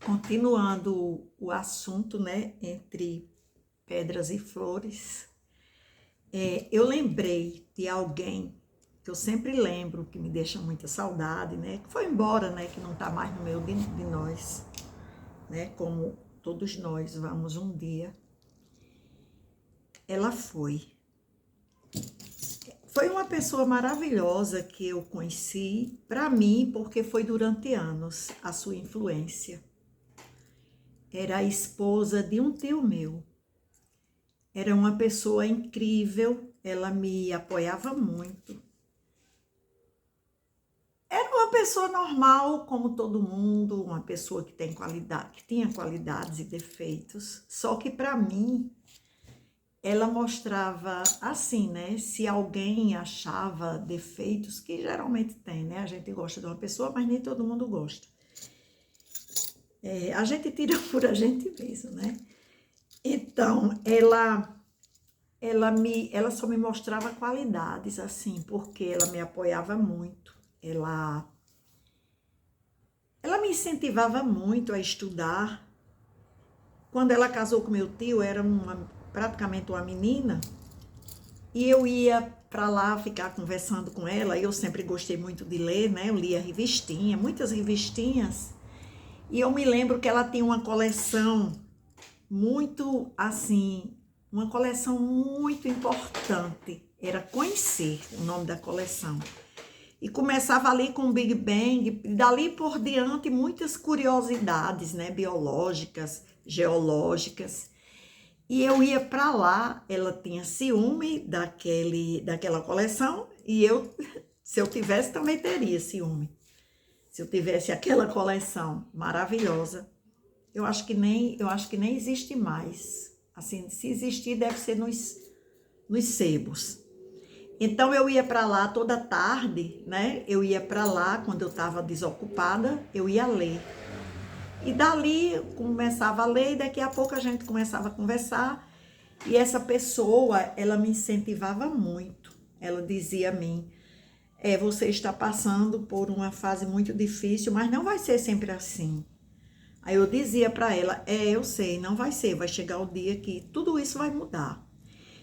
Continuando o assunto, né, entre pedras e flores, eu lembrei de alguém que eu sempre lembro, que me deixa muita saudade, né, que foi embora, né, que não está mais no meio de nós, né, como todos nós vamos um dia. Ela foi uma pessoa maravilhosa que eu conheci, para mim, porque foi durante anos a sua influência. Era a esposa de um tio meu. Era uma pessoa incrível, ela me apoiava muito. Era uma pessoa normal, como todo mundo, uma pessoa que tem qualidade, que tinha qualidades e defeitos. Só que para mim, ela mostrava assim, né? Se alguém achava defeitos, que geralmente tem, né? A gente gosta de uma pessoa, mas nem todo mundo gosta. A gente tira por a gente mesmo, né? Então, ela só me mostrava qualidades, assim, porque ela me apoiava muito. Ela me incentivava muito a estudar. Quando ela casou com meu tio, era praticamente uma menina, e eu ia para lá ficar conversando com ela. Eu sempre gostei muito de ler, né? Eu lia revistinha, muitas revistinhas, e eu me lembro que ela tinha uma coleção muito, assim, uma coleção muito importante. Era Conhecer, o nome da coleção. E começava ali com o Big Bang, e dali por diante muitas curiosidades, né, biológicas, geológicas. E eu ia para lá, ela tinha ciúme daquela coleção, e eu, se eu tivesse, também teria ciúme. Se eu tivesse aquela coleção maravilhosa, eu acho que nem existe mais. Assim, se existir, deve ser nos sebos. Então eu ia para lá toda tarde, né? Eu ia para lá quando eu estava desocupada, eu ia ler. E dali eu começava a ler e daqui a pouco a gente começava a conversar. E essa pessoa, ela me incentivava muito. Ela dizia a mim: você está passando por uma fase muito difícil, mas não vai ser sempre assim. Aí eu dizia para ela: eu sei, não vai ser, vai chegar o dia que tudo isso vai mudar.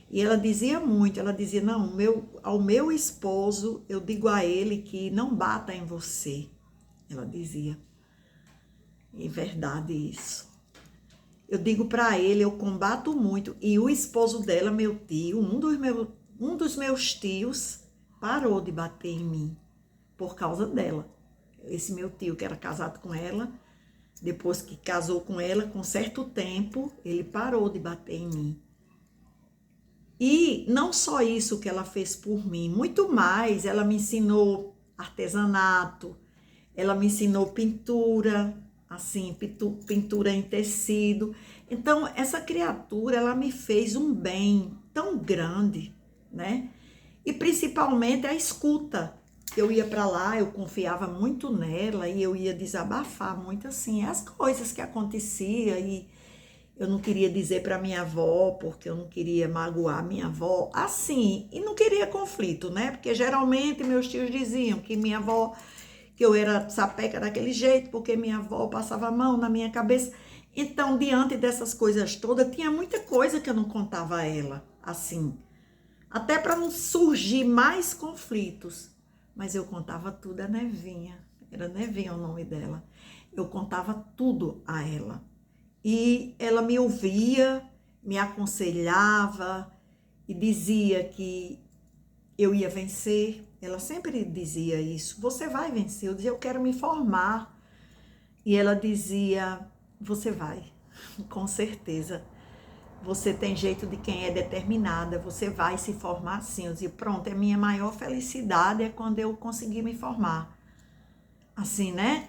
E ela dizia muito, ela dizia: não, ao meu esposo, eu digo a ele que não bata em você. Ela dizia. E verdade isso. Eu digo para ele, eu combato muito. E o esposo dela, meu tio, um dos meus tios, parou de bater em mim por causa dela. Esse meu tio que era casado com ela, depois que casou com ela, com certo tempo, ele parou de bater em mim. E não só isso que ela fez por mim, muito mais, ela me ensinou artesanato, ela me ensinou pintura, assim, pintura em tecido. Então, essa criatura, ela me fez um bem tão grande, né? E principalmente a escuta. Eu ia para lá, eu confiava muito nela e eu ia desabafar muito assim, as coisas que aconteciam, e eu não queria dizer para minha avó, porque eu não queria magoar minha avó, assim, e não queria conflito, né? Porque geralmente meus tios diziam que minha avó, que eu era sapeca daquele jeito, porque minha avó passava a mão na minha cabeça. Então, diante dessas coisas todas, tinha muita coisa que eu não contava a ela, assim, até para não surgir mais conflitos. Mas eu contava tudo a Nevinha, era Nevinha o nome dela. Eu contava tudo a ela. E ela me ouvia, me aconselhava e dizia que eu ia vencer. Ela sempre dizia isso: você vai vencer. Eu dizia: eu quero me formar. E ela dizia: você vai, com certeza. Você tem jeito de quem é determinada, você vai se formar sim. Eu dizia: pronto, a minha maior felicidade é quando eu conseguir me formar. Assim, né?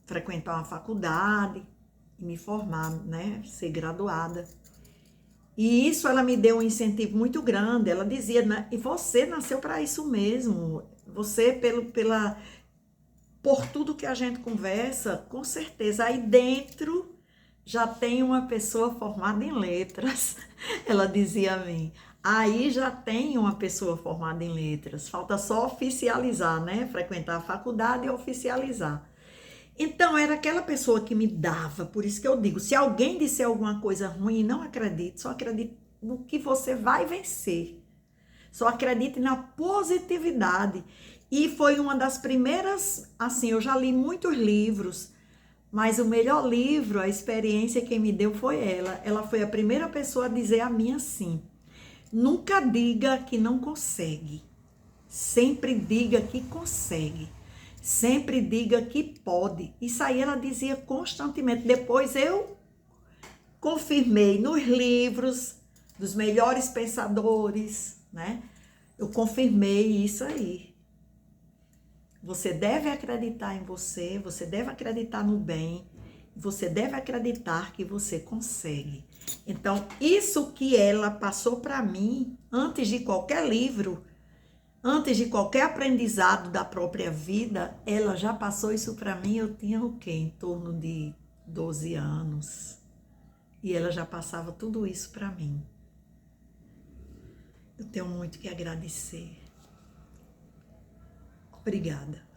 Frequentar uma faculdade e me formar, né? Ser graduada. E isso ela me deu um incentivo muito grande. Ela dizia: e você nasceu para isso mesmo. Você, por tudo que a gente conversa, com certeza, aí dentro já tem uma pessoa formada em letras. Ela dizia a mim: aí já tem uma pessoa formada em letras. Falta só oficializar, né? Frequentar a faculdade e oficializar. Então, era aquela pessoa que me dava. Por isso que eu digo, se alguém disser alguma coisa ruim, não acredite. Só acredite no que você vai vencer. Só acredite na positividade. E foi uma das primeiras, assim, eu já li muitos livros, mas o melhor livro, a experiência quem me deu foi ela. Ela foi a primeira pessoa a dizer a mim assim: nunca diga que não consegue. Sempre diga que consegue. Sempre diga que pode. Isso aí ela dizia constantemente. Depois eu confirmei nos livros dos melhores pensadores, né? Eu confirmei isso aí. Você deve acreditar em você, você deve acreditar no bem, você deve acreditar que você consegue. Então, isso que ela passou para mim, antes de qualquer livro, antes de qualquer aprendizado da própria vida, ela já passou isso para mim. Eu tinha o quê? Em torno de 12 anos. E ela já passava tudo isso para mim. Eu tenho muito que agradecer. Obrigada.